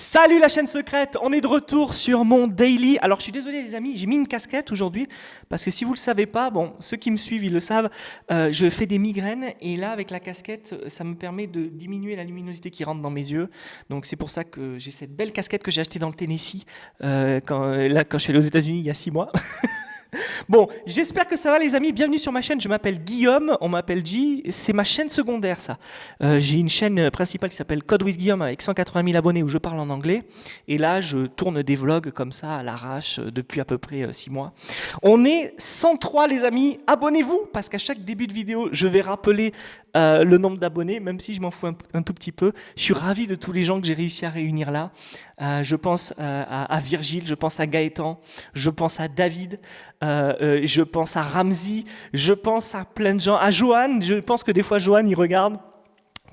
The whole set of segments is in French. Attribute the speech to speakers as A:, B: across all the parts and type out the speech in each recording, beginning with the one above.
A: Salut la chaîne secrète, on est de retour sur mon daily. Alors je suis désolé les amis, j'ai mis une casquette aujourd'hui parce que si vous le savez pas, bon ceux qui me suivent ils le savent, je fais des migraines et là avec la casquette ça me permet de diminuer la luminosité qui rentre dans mes yeux. Donc c'est pour ça que j'ai cette belle casquette que j'ai achetée dans le Tennessee quand je suis allé aux États-Unis il y a 6 mois. Bon, j'espère que ça va les amis, bienvenue sur ma chaîne, je m'appelle Guillaume, on m'appelle G, c'est ma chaîne secondaire ça. J'ai une chaîne principale qui s'appelle Code with Guillaume avec 180 000 abonnés où je parle en anglais. Et là, je tourne des vlogs comme ça à l'arrache depuis à peu près 6 mois. On est 103 les amis, abonnez-vous parce qu'à chaque début de vidéo, je vais rappeler le nombre d'abonnés, même si je m'en fous un tout petit peu. Je suis ravi de tous les gens que j'ai réussi à réunir là. Je pense à Virgile, je pense à Gaëtan, je pense à David, je pense à Ramzi, je pense à plein de gens, à Johan, je pense que des fois Johan il regarde,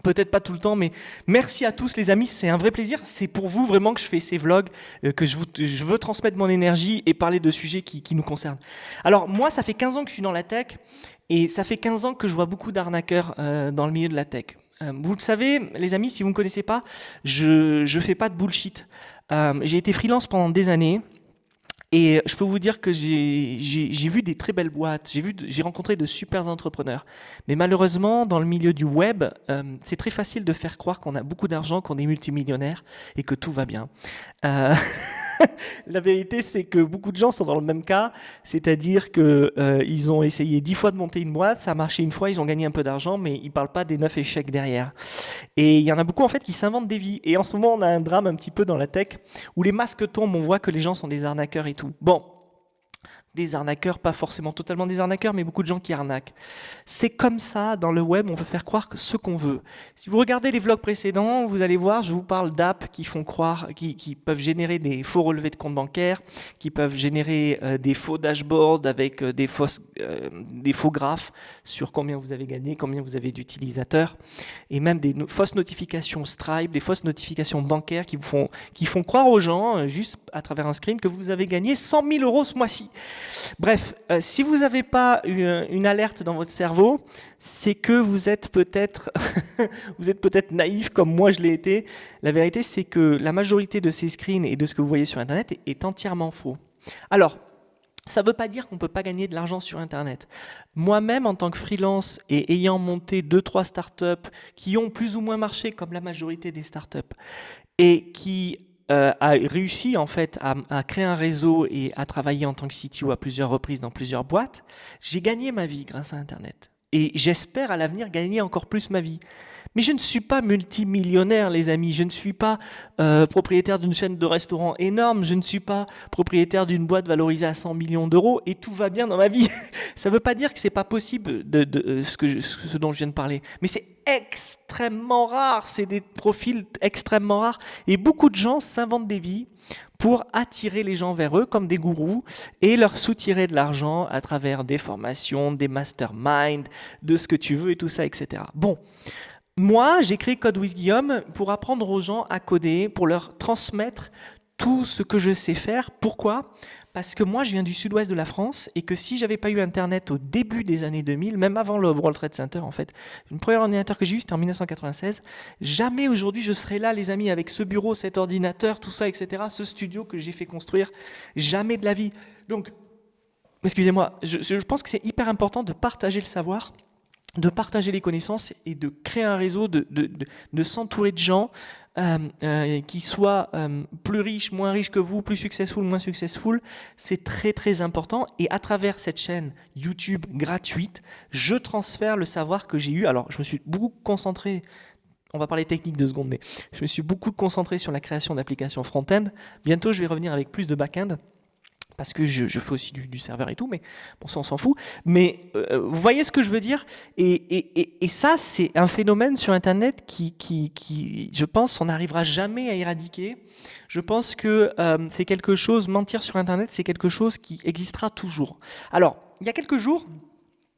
A: peut-être pas tout le temps, mais merci à tous les amis, c'est un vrai plaisir, c'est pour vous vraiment que je fais ces vlogs, que je veux transmettre mon énergie et parler de sujets qui nous concernent. Alors moi ça fait 15 ans que je suis dans la tech et ça fait 15 ans que je vois beaucoup d'arnaqueurs dans le milieu de la tech. Vous le savez les amis, si vous ne me connaissez pas, je fais pas de bullshit. J'ai été freelance pendant des années. Et je peux vous dire que j'ai vu des très belles boîtes, j'ai rencontré de super entrepreneurs. Mais malheureusement, dans le milieu du web, c'est très facile de faire croire qu'on a beaucoup d'argent, qu'on est multimillionnaire et que tout va bien. Euh, La vérité, c'est que beaucoup de gens sont dans le même cas, c'est-à-dire qu'ils ont essayé 10 fois de monter une boîte, ça a marché une fois, ils ont gagné un peu d'argent, mais ils ne parlent pas des 9 échecs derrière. Et il y en a beaucoup en fait qui s'inventent des vies. Et en ce moment, on a un drame un petit peu dans la tech où les masques tombent, on voit que les gens sont des arnaqueurs et tout. Bon, des arnaqueurs, pas forcément totalement des arnaqueurs, mais beaucoup de gens qui arnaquent. C'est comme ça, dans le web, on peut faire croire que ce qu'on veut. Si vous regardez les vlogs précédents, vous allez voir, je vous parle d'apps qui font croire, qui peuvent générer des faux relevés de compte bancaire, qui peuvent générer des faux dashboards avec des faux graphes sur combien vous avez gagné, combien vous avez d'utilisateurs, et même des fausses notifications Stripe, des fausses notifications bancaires qui font croire aux gens, juste à travers un screen, que vous avez gagné 100 000 € ce mois-ci. Bref, si vous n'avez pas une alerte dans votre cerveau, c'est que vous êtes peut-être vous êtes peut-être naïf comme moi je l'ai été. La vérité, c'est que la majorité de ces screens et de ce que vous voyez sur Internet est entièrement faux. Alors, ça ne veut pas dire qu'on ne peut pas gagner de l'argent sur Internet. Moi-même, en tant que freelance et ayant monté 2-3 startups qui ont plus ou moins marché comme la majorité des startups et qui a réussi en fait à créer un réseau et à travailler en tant que CTO à plusieurs reprises dans plusieurs boîtes, j'ai gagné ma vie grâce à Internet. Et j'espère à l'avenir gagner encore plus ma vie. Mais je ne suis pas multimillionnaire, les amis. Je ne suis pas propriétaire d'une chaîne de restaurants énorme. Je ne suis pas propriétaire d'une boîte valorisée à 100 millions d'euros. Et tout va bien dans ma vie. Ça ne veut pas dire que c'est pas possible ce dont je viens de parler. Mais c'est extrêmement rare. C'est des profils extrêmement rares. Et beaucoup de gens s'inventent des vies pour attirer les gens vers eux comme des gourous et leur soutirer de l'argent à travers des formations, des masterminds, de ce que tu veux et tout ça, etc. Bon. Moi, j'ai créé Code with Guillaume pour apprendre aux gens à coder, pour leur transmettre tout ce que je sais faire. Pourquoi ? Parce que moi, je viens du sud-ouest de la France et que si j'avais pas eu Internet au début des années 2000, même avant le World Trade Center en fait, le premier ordinateur que j'ai eu c'était en 1996, jamais aujourd'hui je serais là les amis avec ce bureau, cet ordinateur, tout ça, etc., ce studio que j'ai fait construire, jamais de la vie. Donc, excusez-moi, je pense que c'est hyper important de partager le savoir, de partager les connaissances et de créer un réseau, de s'entourer de gens qui soient plus riches, moins riches que vous, plus successful, moins successful. C'est très très important et à travers cette chaîne YouTube gratuite, je transfère le savoir que j'ai eu. Alors je me suis beaucoup concentré, on va parler technique 2 secondes, mais je me suis beaucoup concentré sur la création d'applications front-end. Bientôt je vais revenir avec plus de back-end. Parce que je fais aussi du serveur et tout, mais bon, ça on s'en fout. Mais vous voyez ce que je veux dire et ça, c'est un phénomène sur Internet qui je pense, on n'arrivera jamais à éradiquer. Je pense que c'est quelque chose, mentir sur Internet, c'est quelque chose qui existera toujours. Alors, il y a quelques jours,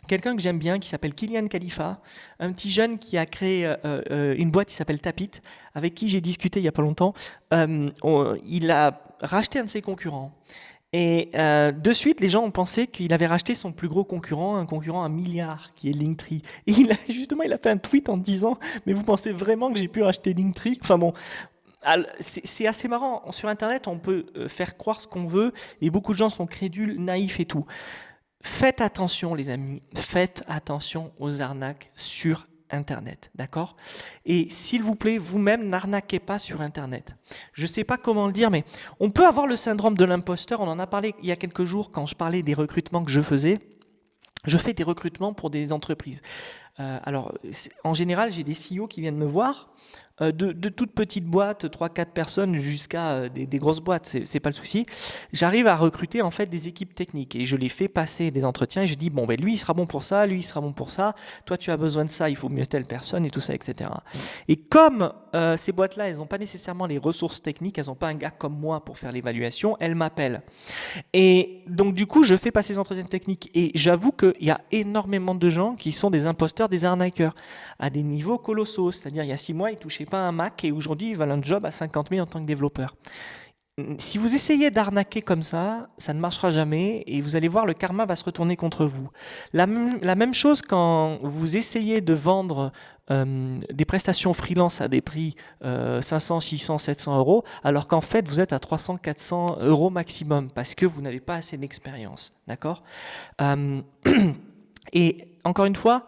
A: quelqu'un que j'aime bien, qui s'appelle Kylian Khalifa, un petit jeune qui a créé une boîte qui s'appelle Tapit, avec qui j'ai discuté il n'y a pas longtemps. Il a racheté un de ses concurrents. Et de suite, les gens ont pensé qu'il avait racheté son plus gros concurrent, un concurrent à 1 milliard, qui est Linktree. Et justement, il a fait un tweet en disant « Mais vous pensez vraiment que j'ai pu racheter Linktree ?» Enfin bon, C'est assez marrant. Sur Internet, on peut faire croire ce qu'on veut et beaucoup de gens sont crédules, naïfs et tout. Faites attention, les amis. Faites attention aux arnaques sur Internet, d'accord? Et s'il vous plaît, vous-même, n'arnaquez pas sur Internet. Je ne sais pas comment le dire, mais on peut avoir le syndrome de l'imposteur. On en a parlé il y a quelques jours quand je parlais des recrutements que je faisais. Je fais des recrutements pour des entreprises. En général, j'ai des CEO qui viennent me voir, de toutes petites boîtes, 3-4 personnes, jusqu'à des grosses boîtes, c'est pas le souci. J'arrive à recruter en fait des équipes techniques et je les fais passer des entretiens et je dis, bon, ben, lui, il sera bon pour ça, lui, il sera bon pour ça, toi, tu as besoin de ça, il faut mieux telle personne et tout ça, etc. Et comme ces boîtes-là, elles n'ont pas nécessairement les ressources techniques, elles n'ont pas un gars comme moi pour faire l'évaluation, elles m'appellent. Et donc, du coup, je fais passer ces entretiens techniques et j'avoue qu'il y a énormément de gens qui sont des imposteurs, des arnaqueurs, à des niveaux colossaux. C'est-à-dire, il y a 6 mois, ils ne touchaient pas un Mac et aujourd'hui, ils veulent un job à 50 000 en tant que développeur. Si vous essayez d'arnaquer comme ça ne marchera jamais et vous allez voir, le karma va se retourner contre vous. La même chose quand vous essayez de vendre des prestations freelance à des prix 500, 600, 700 euros, alors qu'en fait, vous êtes à 300, 400 euros maximum parce que vous n'avez pas assez d'expérience. D'accord? Et encore une fois,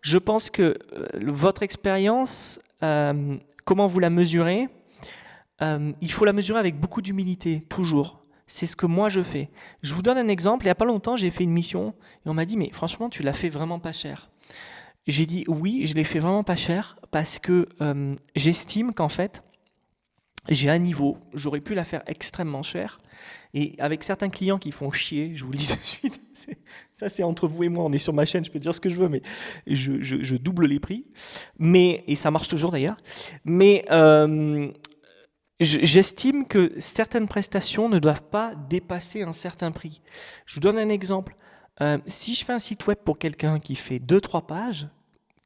A: je pense que votre expérience, comment vous la mesurez, il faut la mesurer avec beaucoup d'humilité, toujours. C'est ce que moi je fais. Je vous donne un exemple. Il n'y a pas longtemps, j'ai fait une mission et on m'a dit, mais franchement, tu l'as fait vraiment pas cher. J'ai dit, oui, je l'ai fait vraiment pas cher parce que j'estime qu'en fait, j'ai un niveau, j'aurais pu la faire extrêmement cher. Et avec certains clients qui font chier, je vous le dis tout de suite, ça c'est entre vous et moi, on est sur ma chaîne, je peux dire ce que je veux, mais je double les prix. Et ça marche toujours d'ailleurs. Mais j'estime que certaines prestations ne doivent pas dépasser un certain prix. Je vous donne un exemple. Si je fais un site web pour quelqu'un qui fait 2-3 pages,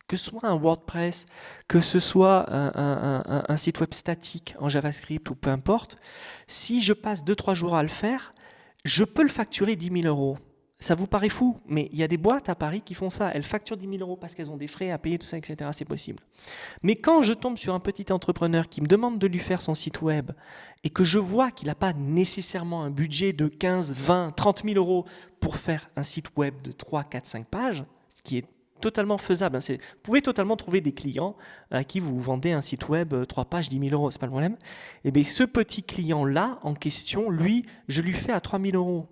A: que ce soit un WordPress, que ce soit un site web statique en JavaScript ou peu importe, si je passe 2-3 jours à le faire, je peux le facturer 10 000 euros. Ça vous paraît fou, mais il y a des boîtes à Paris qui font ça. Elles facturent 10 000 euros parce qu'elles ont des frais à payer, tout ça, etc. C'est possible. Mais quand je tombe sur un petit entrepreneur qui me demande de lui faire son site web et que je vois qu'il n'a pas nécessairement un budget de 15, 20, 30 000 euros pour faire un site web de 3, 4, 5 pages, ce qui est totalement faisable. Vous pouvez totalement trouver des clients à qui vous vendez un site web 3 pages, 10 000 euros, c'est pas le problème. Et bien ce petit client-là, en question, lui, je lui fais à 3 000 euros.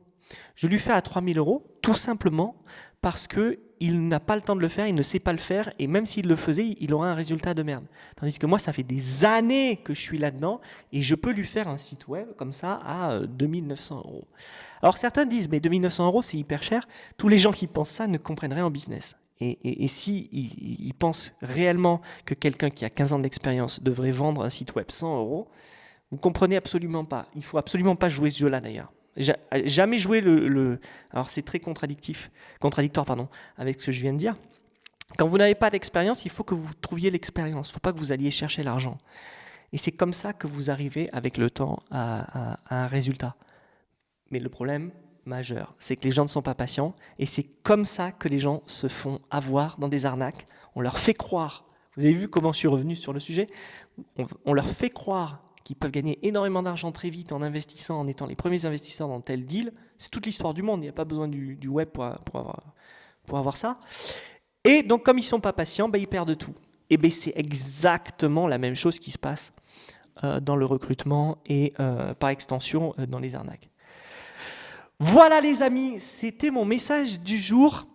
A: Je lui fais à 3 000 euros, tout simplement parce qu'il n'a pas le temps de le faire, il ne sait pas le faire, et même s'il le faisait, il aurait un résultat de merde. Tandis que moi, ça fait des années que je suis là-dedans, et je peux lui faire un site web comme ça à 2 900 euros. Alors certains disent, mais 2 900 euros, c'est hyper cher. Tous les gens qui pensent ça ne comprennent rien en business. Et si ils pensent réellement que quelqu'un qui a 15 ans d'expérience devrait vendre un site web 100 euros, vous ne comprenez absolument pas. Il ne faut absolument pas jouer ce jeu-là d'ailleurs. Jamais jouer alors c'est très contradictoire avec ce que je viens de dire. Quand vous n'avez pas d'expérience, il faut que vous trouviez l'expérience. Il ne faut pas que vous alliez chercher l'argent. Et c'est comme ça que vous arrivez avec le temps à un résultat. Mais le problème majeur, c'est que les gens ne sont pas patients et c'est comme ça que les gens se font avoir dans des arnaques. On leur fait croire, vous avez vu comment je suis revenu sur le sujet, on leur fait croire qu'ils peuvent gagner énormément d'argent très vite en investissant, en étant les premiers investisseurs dans tel deal. C'est toute l'histoire du monde, il n'y a pas besoin du web pour avoir ça. Et donc comme ils ne sont pas patients, ils perdent tout. Et c'est exactement la même chose qui se passe dans le recrutement et par extension dans les arnaques. Voilà les amis, c'était mon message du jour.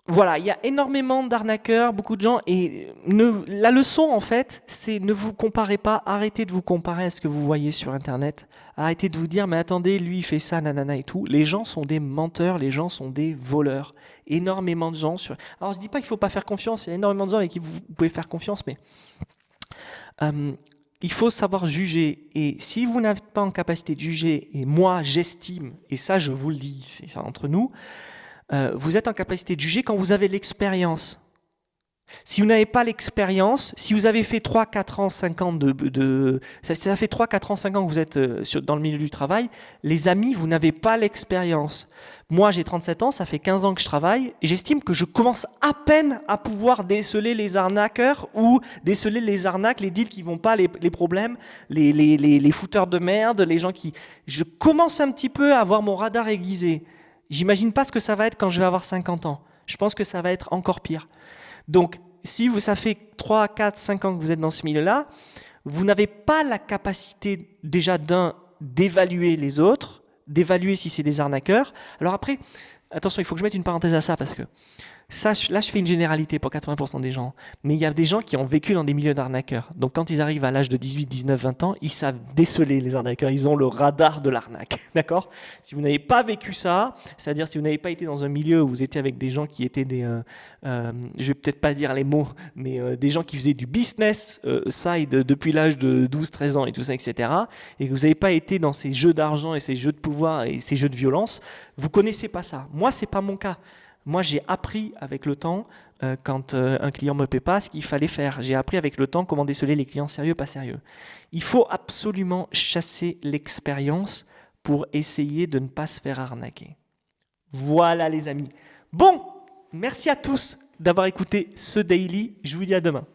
A: Voilà, il y a énormément d'arnaqueurs, beaucoup de gens, et la leçon en fait, c'est ne vous comparez pas, arrêtez de vous comparer à ce que vous voyez sur Internet, arrêtez de vous dire, mais attendez, lui il fait ça, nanana et tout. Les gens sont des menteurs, les gens sont des voleurs. Énormément de gens sur... Alors je ne dis pas qu'il ne faut pas faire confiance, il y a énormément de gens avec qui vous pouvez faire confiance, mais... il faut savoir juger, et si vous n'êtes pas en capacité de juger, et moi j'estime, et ça je vous le dis, c'est ça entre nous, vous êtes en capacité de juger quand vous avez l'expérience. Si vous n'avez pas l'expérience, si vous avez fait 3, 4 ans, 5 ans ça fait 3, 4 ans, 5 ans que vous êtes dans le milieu du travail, les amis, vous n'avez pas l'expérience. Moi, j'ai 37 ans, ça fait 15 ans que je travaille, et j'estime que je commence à peine à pouvoir déceler les arnaqueurs ou déceler les arnaques, les deals qui vont pas, les problèmes, les fouteurs de merde, les gens qui... Je commence un petit peu à avoir mon radar aiguisé. J'imagine pas ce que ça va être quand je vais avoir 50 ans. Je pense que ça va être encore pire. Donc, si ça fait 3, 4, 5 ans que vous êtes dans ce milieu-là, vous n'avez pas la capacité déjà d'évaluer les autres, d'évaluer si c'est des arnaqueurs. Alors après, attention, il faut que je mette une parenthèse à ça parce que ça, là, je fais une généralité pour 80% des gens. Mais il y a des gens qui ont vécu dans des milieux d'arnaqueurs. Donc quand ils arrivent à l'âge de 18, 19, 20 ans, ils savent déceler les arnaqueurs. Ils ont le radar de l'arnaque. D'accord? Si vous n'avez pas vécu ça, c'est-à-dire si vous n'avez pas été dans un milieu où vous étiez avec des gens qui étaient je vais peut-être pas dire les mots, mais des gens qui faisaient du business side depuis l'âge de 12, 13 ans et tout ça, etc. Et que vous n'avez pas été dans ces jeux d'argent et ces jeux de pouvoir et ces jeux de violence, vous connaissez pas ça. Moi, c'est pas mon cas. Moi, j'ai appris avec le temps, quand un client me paie pas, ce qu'il fallait faire. J'ai appris avec le temps comment déceler les clients sérieux, pas sérieux. Il faut absolument chasser l'expérience pour essayer de ne pas se faire arnaquer. Voilà les amis. Bon, merci à tous d'avoir écouté ce daily. Je vous dis à demain.